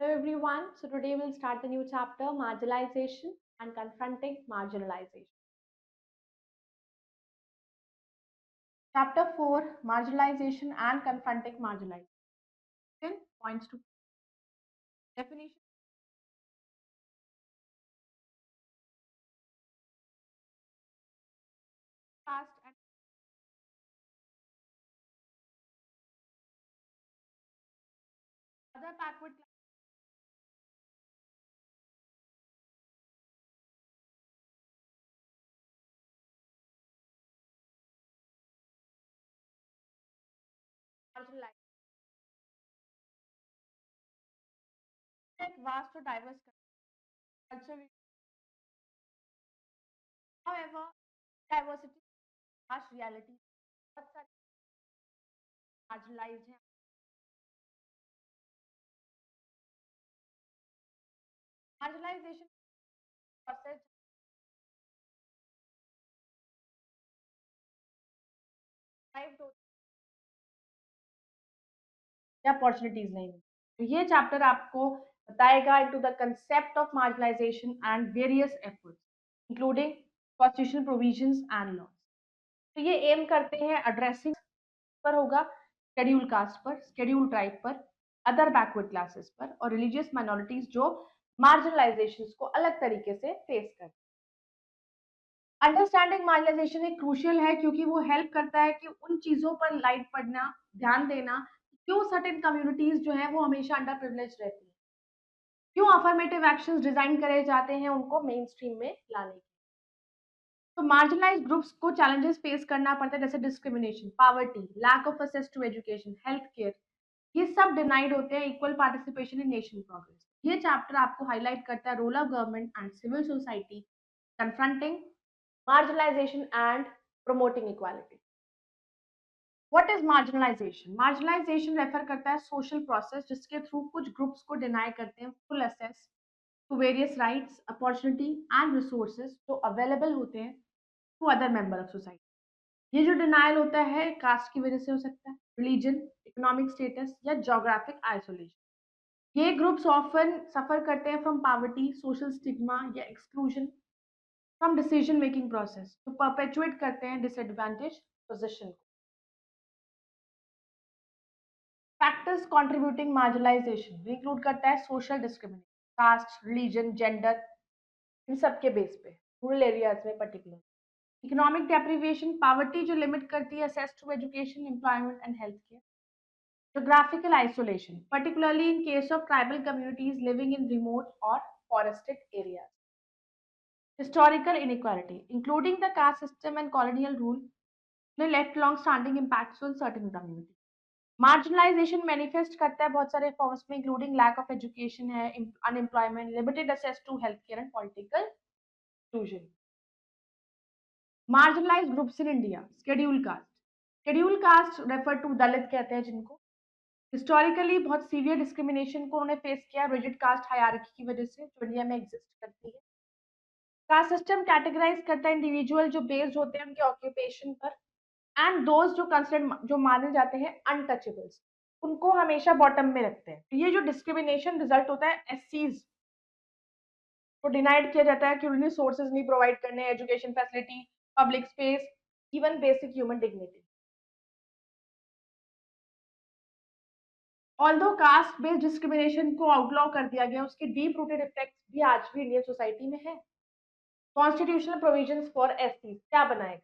Hello everyone. So today we'll start the new chapter, marginalization and confronting marginalization. Chapter 4, marginalization and confronting marginalization. Points to definition, caste and other backward class, marginalized, like vast or diverse culture. However, diversity, harsh reality, बहुत सारे marginalized हैं. Marginalization process derived होती है, opportunities नहीं मिलती. तो ये chapter आपको बताएगा into the concept of marginalization and various efforts, including constitutional provisions and laws. तो ये एम करते हैं एड्रेसिंग पर होगा शेड्यूल कास्ट पर, शेड्यूल ट्राइब पर, अदर बैकवर्ड क्लासेस पर और रिलीजियस माइनॉरिटीज जो मार्जिनलाइजेशन को अलग तरीके से फेस करते हैं. अंडरस्टैंडिंग मार्जिनलाइजेशन एक क्रूशियल है क्योंकि वो हेल्प करता है कि उन चीजों पर लाइट पड़ना, ध्यान देना, क्यों सर्टेन कम्युनिटीज जो है वो हमेशा अंडर प्रिविलेज रहती है, क्यों अफर्मेटिव एक्शंस डिजाइन करे जाते हैं उनको मेन स्ट्रीम में लाने के. तो मार्जिनलाइज्ड ग्रुप्स को चैलेंजेस फेस करना पड़ता है, जैसे discrimination, poverty, lack of access to education, health care, ये सब डिनाइड होते हैं equal participation in nation progress. ये चैप्टर आपको हाईलाइट करता है role of government and civil society confronting marginalization and promoting equality. What is marginalization? Marginalization refer करता है सोशल प्रोसेस जिसके थ्रू कुछ ग्रुप्स को डिनाई करते हैं full access to various rights, opportunity and resources जो अवेलेबल होते हैं to other member of society. ये जो डिनायल होता है कास्ट की वजह से हो सकता है, रिलीजन, इकोनॉमिक स्टेटस या ज्योग्राफिक आइसोलेशन. ये ग्रुप्स ऑफन सफर करते हैं फ्रॉम पॉवर्टी, सोशल स्टिग्मा या exclusion from decision making process, तो परपेचुएट करते हैं डिसएडवांटेज पोजीशन को. फैक्टर्स कंट्रीब्यूटिंग मार्जिनलाइजेशन इंक्लूड करता है social discrimination, caste, religion, gender, इन सब के बेस पे रूरल एरियाज में पर्टिकुलर. इकोनॉमिक डेप्रिवेशन, पॉवर्टी जो लिमिट करती है access to education, employment and health care. Geographical isolation, particularly in case of tribal communities living in remote or forested areas. Historical inequality, including the caste system and colonial rule, may left long-standing impacts on certain communities. Marginalization manifest करता है बहुत सारे forms में, including lack of education है, unemployment, limited access to healthcare and political exclusion. Marginalized groups in India, scheduled caste. Scheduled caste refer to दलित कहते हैं जिनको. Historically बहुत सीवियर डिस्क्रिमिनेशन को उन्होंने फेस किया रिजिड कास्ट हायरार्की की वजह से जो इंडिया में एग्जिस्ट करती है. कास्ट सिस्टम कैटेगराइज करता है इंडिविजुअल जो बेस्ड होते हैं उनके ऑक्यूपेशन पर एंड दोज जो कंसिडर्ड जो माने जाते हैं अनटचेबल्स, उनको हमेशा बॉटम में रखते हैं. तो ये जो डिस्क्रिमिनेशन रिजल्ट होता है एससीज को डिनाइड किया जाता है कि उन्हें सोर्सेज नहीं प्रोवाइड करने, education facility, public space, even basic human dignity. Although caste based discrimination को आउटलॉ कर दिया गया, उसके डीप रूटेड इफेक्ट्स भी आज भी इंडियन सोसाइटी में है. कॉन्स्टिट्यूशनल प्रोविजंस फॉर एससी क्या बनाए गए?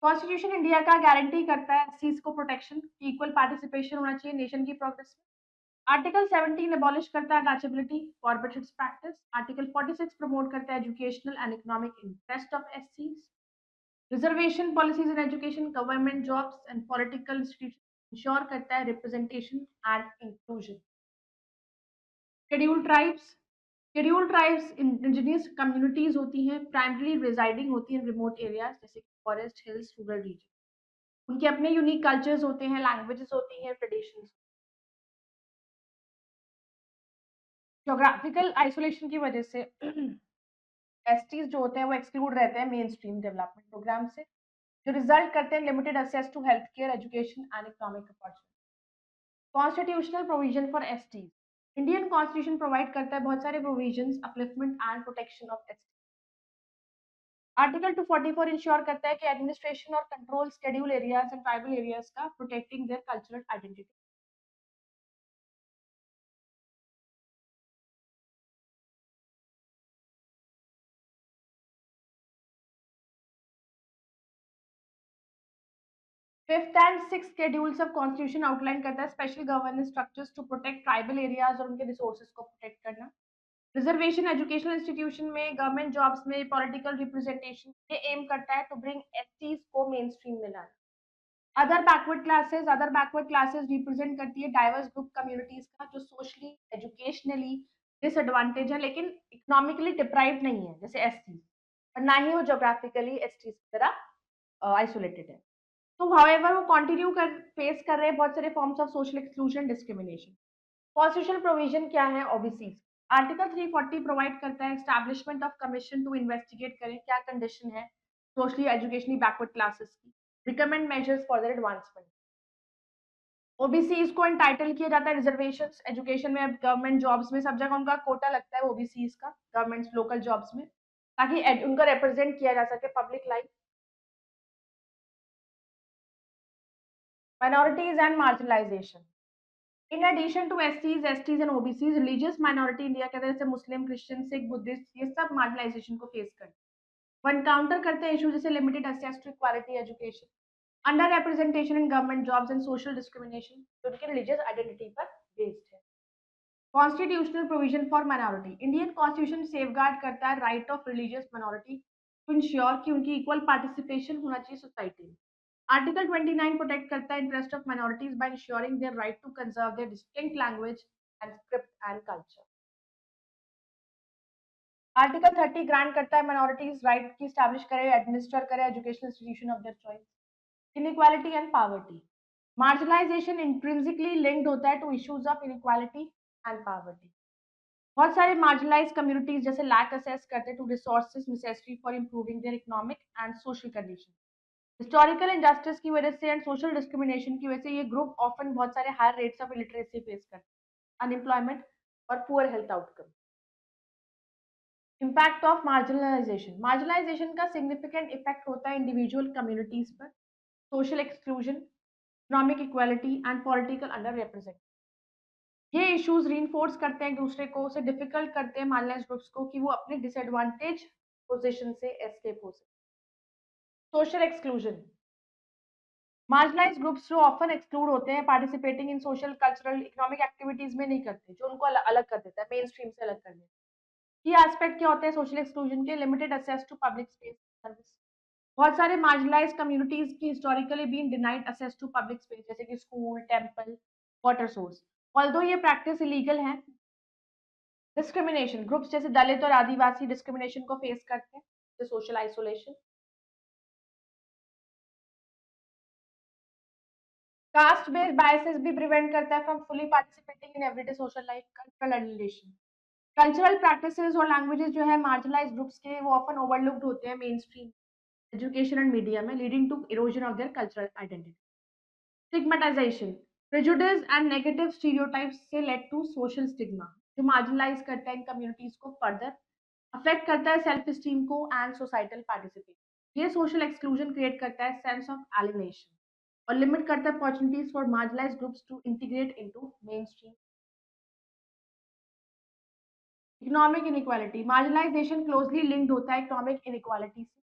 कॉन्स्टिट्यूशन इंडिया का गारंटी करता है एससीज को प्रोटेक्शन, इक्वल पार्टिसिपेशन होना चाहिए नेशन की प्रोग्रेस में. आर्टिकल 17 एबॉलिश करता है untouchability forbidden practice. Article 46 promote करता है educational and economic interest of एससीज. Reservation policies in education, government jobs and political institution ensure करता है representation and inclusion. Schedule tribes, schedule tribes indigenous communities होती हैं, primarily residing होती हैं remote areas जैसे फॉरेस्ट, हिल्स, रूरल रीजन. उनके अपने यूनिक कल्चर्स होते हैं, लैंग्वेजेस होती हैं, ट्रेडिशंस. ज्योग्राफिकल आइसोलेशन की वजह से एसटीज जो होते हैं वो एक्सक्लूड रहते हैं मेन स्ट्रीम डेवलपमेंट प्रोग्राम से, जो रिजल्ट करते हैं limited access to health care, education and economic opportunity. Constitutional provision for STs, Indian constitution provide करता है बहुत सारे provisions upliftment and protection of ST. Article 244 ensure करता है कि एडमिनिस्ट्रेशन और control schedule areas and tribal areas का protecting their cultural identity. 5th and 6th schedules of constitution outline करता है special governance structures to protect tribal areas और उनके resources को प्रोटेक्ट करना। रिजर्वेशन एजुकेशनल इंस्टीट्यूशन में, गवर्नमेंट जॉब्स में, political representation ये एम करता है टू ब्रिंग एसटीज को मेन स्ट्रीम में लाना। अदर बैकवर्ड क्लासेस रिप्रेजेंट करती है डाइवर्स ग्रुप कम्युनिटीज का जो सोशली एजुकेशनली डिसएडवांटेज है लेकिन इकोनॉमिकली डिप्राइव्ड नहीं है जैसे एसटी, और ना ही वो जोग्राफिकली एसटी की तरह आइसोलेटेड है। तो हाउएवर वो कंटिन्यू कर फेस कर रहे हैं बहुत सारे forms of social exclusion discrimination. Constitutional provision क्या है ओबीसी? आर्टिकल 340 प्रोवाइड करता है establishment of commission to investigate करें क्या कंडीशन है सोशली एजुकेशनली बैकवर्ड क्लासेस की, recommend measures for their advancement. OBCs को एंटाइटल किया जाता है रिजर्वेशन एजुकेशन में, गवर्नमेंट जॉब्स में, सब जगह उनका कोटा लगता है ओबीसीज का गवर्नमेंट लोकल जॉब्स में, ताकि उनका रिप्रेजेंट किया जा सके public life. Minorities and marginalisation. In addition to एससीज STs and OBCs, religious minority India के अंदर जैसे मुस्लिम, क्रिश्चियन, सिख, बुद्धिस्ट ये सब मार्जिनलाइजेशन को फेस करते हैं। वो एनकाउंटर करते हैं इशू जैसे limited access to equality education, under representation in government jobs and social discrimination जो उनकी रिलीजियस आइडेंटिटी पर बेस्ड है। Constitutional provision for minority. Indian constitution safeguard करता है right of religious minority to ensure कि उनकी इक्वल पार्टिसिपेशन होना चाहिए सोसाइटी में। आर्टिकल 29 प्रोटेक्ट करता है interest of minorities by ensuring their right to conserve their distinct language and script and culture. Article 30 grant करता है माइनॉरिटीज राइट की स्टैब्लिश करे, एडमिनिस्टर करे educational institution of their choice. Inequality and poverty. Marginalization intrinsically linked होता है to issues of inequality and poverty. बहुत सारे marginalise communities जैसे लैक असेस करते to resources necessary for improving their economic and social condition. Historical injustice की वजह से and social discrimination की वजह से ये ग्रुप ऑफन बहुत सारे higher rates of illiteracy face करते हैं, अनएम्प्लॉयमेंट और poor health outcome. Impact of marginalization. Marginalization का सिग्निफिकेंट इफेक्ट होता है इंडिविजुअल कम्युनिटीज पर, social exclusion, economic equality and political under represent. ये इश्यूज रीइंफोर्स करते हैं एक दूसरे को, उसे डिफिकल्ट करते हैं मार्जिनलाइज्ड ग्रुप्स को कि वो अपने डिसएडवांटेज पोजीशन से एस्केप हो सके। Social exclusion. मार्जिनलाइज्ड ग्रुप्स जो ऑफन एक्सक्लूड होते हैं participating in social cultural economic activities में नहीं करते, जो उनको अलग कर देता है, मेन स्ट्रीम से अलग कर देता है। ये एस्पेक्ट क्या होते हैं सोशल एक्सक्लूजन के? Limited access to public space service. बहुत सारे मार्जिनलाइज्ड कम्युनिटीज की historically been denied access to public space जैसे कि school, temple, water source. Although ये प्रैक्टिस इलीगल है। डिस्क्रिमिनेशन। ग्रुप्स जैसे दलित और आदिवासी डिस्क्रिमिनेशन को फेस करते हैं, social isolation. Caste based biases भी प्रिवेंट करता है from fully participating in everyday social life. Cultural alienation. Cultural practices और लैंग्वेजेस जो है मार्जिनलाइज्ड ग्रुप्स के वो ऑफन ओवरलुक्ड होते हैं mainstream education and media में, leading to erosion of their cultural identity. Stigmatisation. Prejudice and negative stereotypes से led to social stigma जो मार्जिनलाइज करता है इन कम्युनिटीज को फर्दर अफेक्ट करता है सेल्फ स्टीम को एंड सोसाइटल पार्टिसिपेशन। ये सोशल एक्सक्लूजन क्रिएट करता है सेंस ऑफ एलिनेशन और लिमिट करता है opportunities for marginalised groups to integrate into mainstream. Economic inequality. Marginalisation closely linked होता है इकोनॉमिक इनइक्वालिटी से।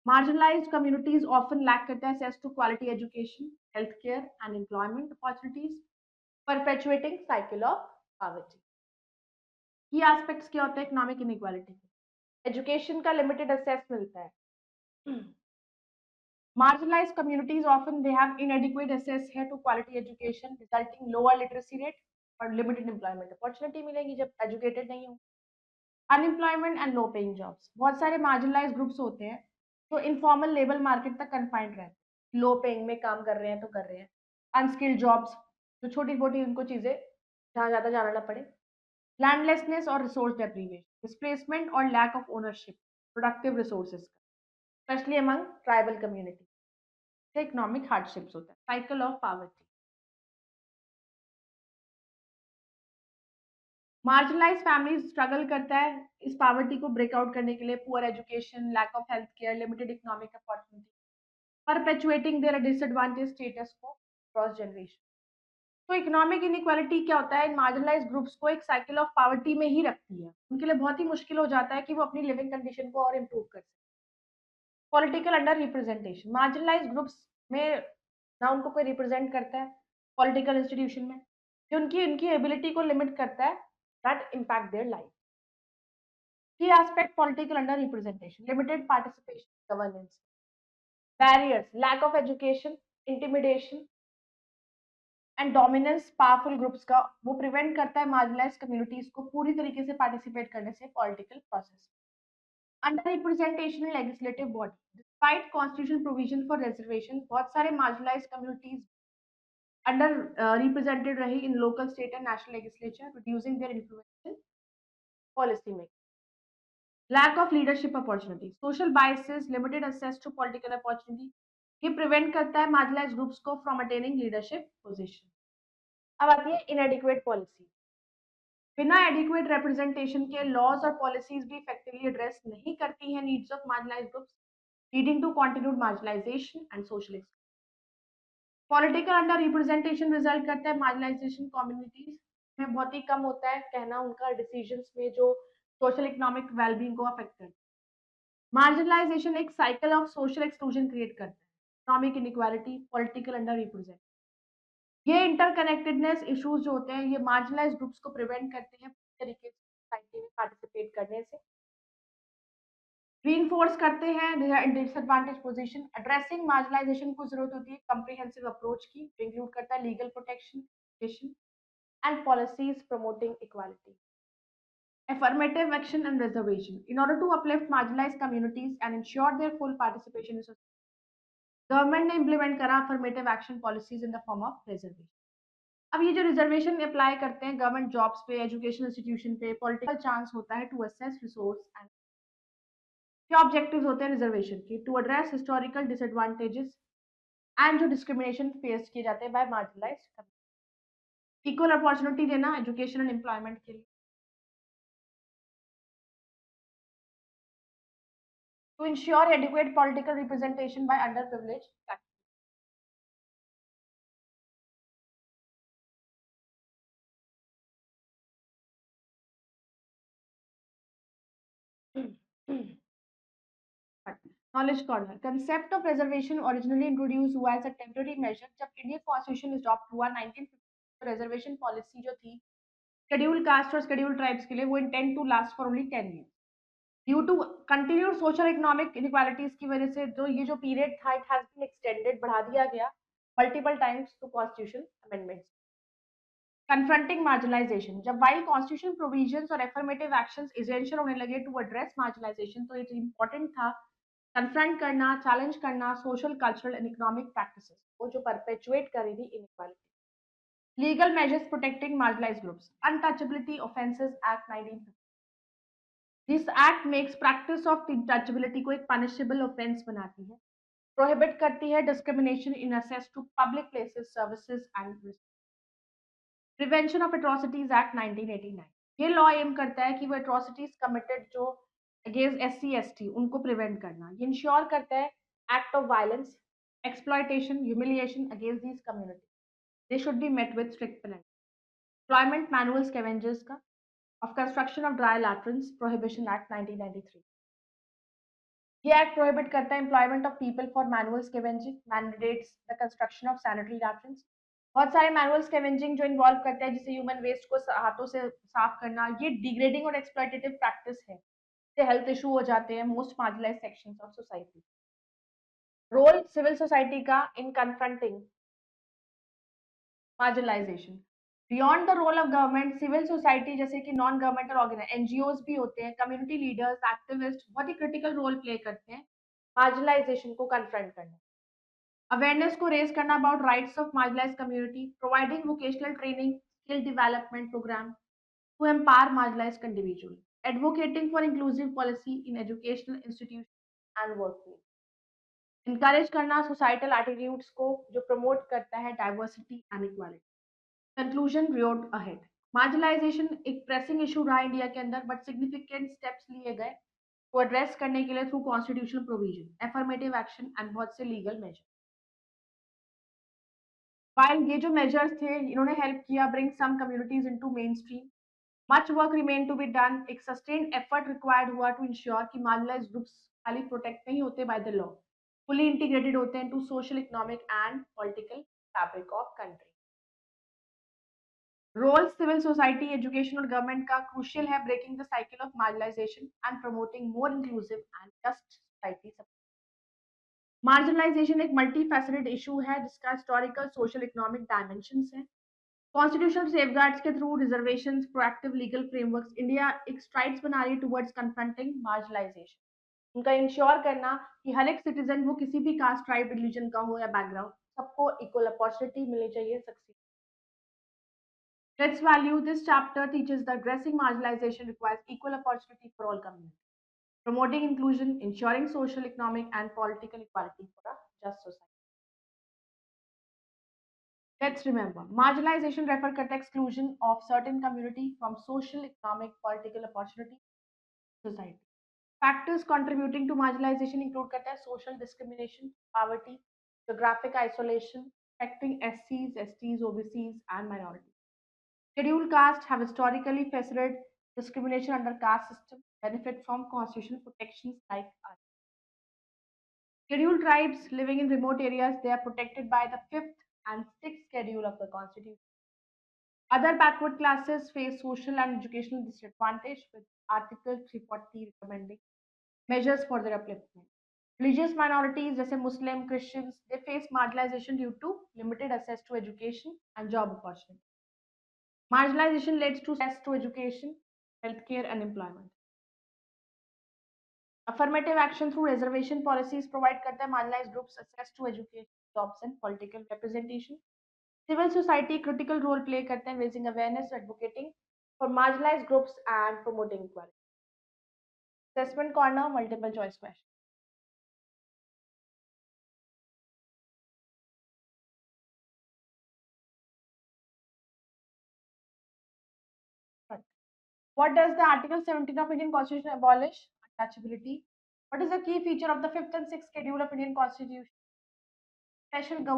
मार्जिनलाइज्ड कम्युनिटीज ऑफन लैक करते हैं access to quality education, health care and employment opportunities, perpetuating cycle of poverty. ये aspects क्या होते हैं economic inequality के? एजुकेशन का लिमिटेड एक्सेस मिलता है। Marginalized communities often they have inadequate access here to quality education, resulting lower literacy rate और limited employment opportunity मिलेगी जब educated नहीं हो। Unemployment and low paying jobs। बहुत सारे marginalized groups होते हैं जो informal labor market तक confined रहते हैं, low paying में काम कर रहे हैं तो कर रहे हैं, unskilled jobs जो छोटी मोटी उनको चीजें जहाँ ज्यादा जाना ना पड़े, लैंडलेसनेस और रिसोर्स डेप्रीवेशन, डिस्प्लेसमेंट और lack of ownership productive resources का, स्पेशली अमंग ट्राइबल कम्युनिटी से इकोनॉमिक हार्डशिप्स होता है। Cycle of poverty. Marginalize families struggle करता है इस पॉवर्टी को ब्रेकआउट करने के लिए, poor education, lack of health care, limited economic opportunity, perpetuating their disadvantage status को क्रॉस जनरेशन। तो इकोनॉमिक इनइक्वालिटी क्या होता है, इन मार्जिनलाइज ग्रुप्स को एक साइकिल ऑफ पॉवर्टी में ही रखती है। उनके लिए बहुत ही मुश्किल हो जाता है कि वो अपनी लिविंग कंडीशन को और इम्प्रूव कर सकें। Political under representation, marginalize groups में ना उनको कोई रिप्रेजेंट करता है पॉलिटिकल इंस्टीट्यूशन में, जो उनकी उनकी एबिलिटी को लिमिट करता है, that impact their life. Key aspect political under representation, limited participation governance, barriers, lack of education, intimidation and dominance powerful groups का, वो प्रिवेंट करता है मार्जिनलाइज कम्युनिटीज को पूरी तरीके से पार्टिसिपेट करने से political process. Under representation in legislative body, despite constitution provision for reservation, बहुत सारे मार्जिनलाइज कम्युनिटीज अंडर रिप्रेजेंटेड रही in local state and national legislature, reducing their influence in policy making. Lack of leadership opportunity, social biases, limited access to political opportunity, ये prevent करता है marginalise groups को from attaining leadership position. अब आती है inadequate policy, बिना adequate representation के laws और पॉलिसीज भी इफेक्टिवली एड्रेस नहीं करती हैं needs of marginalized groups, leading to continued marginalization and social exclusion. Political under representation result करता है मार्जिनलाइजेशन कम्युनिटीज में बहुत ही कम होता है कहना उनका डिसीजंस में जो सोशल इकोनॉमिक वेलबींग को अफेक्ट करता है। मार्जिनलाइजेशन एक cycle of social exclusion create करता है, economic inequality, political under represent, ये इंटरकनेक्टेडनेस इश्यूज जो होते हैं ये मार्जिनलाइज्ड ग्रुप्स को प्रिवेंट करते हैं पूरी तरीके से सोसाइटी में पार्टिसिपेट करने से, रीइंफोर्स करते हैं डिसएडवांटेज पोजीशन। एड्रेसिंग मार्जिनलाइजेशन को जरूरत होती है कॉम्प्रिहेंसिव अप्रोच की, जो इंक्लूड करता है legal protection, education and policies promoting equality. Affirmative action and reservation. In order to uplift marginalized communities and ensure their full participation in society, government ने implement करा affirmative action policies in the form of reservation. अब ये जो reservation apply करते हैं government jobs पे, education institution पे, political chance होता है टू असेस रिसोर्स एंड, क्या ऑब्जेक्टिव्स होते हैं रिजर्वेशन के, to address historical disadvantages and जो डिस्क्रिमिनेशन फेस किए जाते हैं बाय मार्जिनलाइज्ड, इक्वल अपॉर्चुनिटी देना एजुकेशन एंड एम्प्लॉयमेंट के लिए, to ensure adequate political representation by under privileged. Knowledge corner. Concept of reservation originally introduced हुआ as a temporary measure जब Indian constitution adopt हुआ 1950। Reservation policy जो थी schedule caste और schedule tribes के लिए वो intend to last for only 10 year. Due to continued social economic inequalities की वजह से जो ये जो पीरियड था इट हैज बीन एक्सटेंडेड, बढ़ा दिया गया multiple times to constitution amendments. Confronting marginalisation, जब वाइल कॉन्स्टिट्यूशन प्रोविजंस और एफर्मेटिव एक्शंस एसेंशियल होने लगे टू एड्रेस मार्जिनलाइजेशन, तो इट इम्पोर्टेंट था कन्फ्रंट करना, चैलेंज करना social, cultural and economic practices को जो परपेचुएट कर रही थी inequality. Legal measures protecting marginalised groups, untouchability offences act 1950। This act makes practice of touchability को एक पनिशेबल ऑफेंस बनाती है, प्रोहिबिट करती है discrimination in excess to public places, services and prevention of atrocities act 1989। ये लॉ एम करता है कि वो एट्रोसिटीज कमिटेड जो अगेंस्ट SC ST उनको प्रिवेंट करना, ये इंश्योर करता है act of violence, exploitation, humiliation against these community, they should be met with strict penalty. Employment manual scavengers का, of construction of dry latrines prohibition act 1993। ये act prohibit करता है employment of people for manual scavenging, mandates the construction of sanitary latrines. बहुत सारे manual scavenging जो involve करते हैं जिसे ह्यूमन वेस्ट को हाथों से साफ करना, ये डिग्रेडिंग और एक्सप्लॉयटेटिव प्रैक्टिस है, इससे हेल्थ इशू हो जाते हैं most marginalised sections of society. Role civil society का in confronting marginalisation, beyond the role of government, civil society जैसे कि नॉन गवर्नमेंटल ऑर्गेनाइज NGOs भी होते हैं, कम्युनिटी लीडर्स, एक्टिविस्ट बहुत ही क्रिटिकल रोल प्ले करते हैं मार्जिनलाइजेशन को कन्फ्रंट करने, अवेयरनेस को रेज करना about rights of marginalized community, providing vocational training, skill development programme to empower marginalized individual, advocating for inclusive policy in educational institution and workplace, encourage करना societal attitudes को जो promote करता है diversity and equality. Conclusion, road ahead. Marginalization एक pressing issue रहा India के अंदर, but significant steps लिए गए को एड्रेस करने के लिए through constitutional provision, affirmative action and बहुत से लीगल मेजर। While ये जो measures थे इन्होंने help किया bring some communities into mainstream, much work remained to be done. एक sustained effort required हुआ to ensure कि marginalized groups खाली protect नहीं होते by the law, fully integrated होते हैं into social, economic and political fabric of country. Role civil society, education और government का crucial है breaking the cycle of marginalization and promoting more inclusive and just society. Marginalization एक multifaceted issue है जिसका historical, social, economic dimensions है। Constitutional safeguards के through reservations, proactive legal frameworks, India एक strides बना रही है टुवर्ड्स कन्फ्रंटिंग मार्जिनलाइजेशन। उनका इंश्योर करना कि हर एक सिटीजन वो किसी भी कास्ट, ट्राइब, रिलीजन का हो या बैकग्राउंड, सबको इक्वल अपॉर्चुनिटी मिलनी चाहिए succeed. Let's value this chapter teaches that addressing marginalization requires equal opportunity for all communities, promoting inclusion, ensuring social, economic, and political equality for a just society. Let's remember, marginalization refer करता है exclusion of certain community from social, economic, political opportunity society. Factors contributing to marginalization include करता है social discrimination, poverty, geographic isolation, affecting SCs, STs, OBCs, and minorities. Scheduled castes have historically faced discrimination under caste system, benefit from constitutional protections like others. Scheduled tribes living in remote areas, they are protected by the fifth and sixth schedule of the Constitution. Other backward classes face social and educational disadvantage, with Article 340 recommending measures for their upliftment. Religious minorities, जैसे Muslim, Christians, they face marginalization due to limited access to education and job opportunity. Marginalization leads to access to education, healthcare, and employment. Affirmative action through reservation policies provide करता है marginalized groups access to education, jobs, and political representation. Civil society critical role play करते हैं raising awareness, advocating for marginalized groups and promoting equality. Assessment corner, multiple choice question. What does the Article 17 of Indian Constitution abolish? Untouchability. What is the key feature of the fifth and sixth schedule of Indian Constitution? Special government.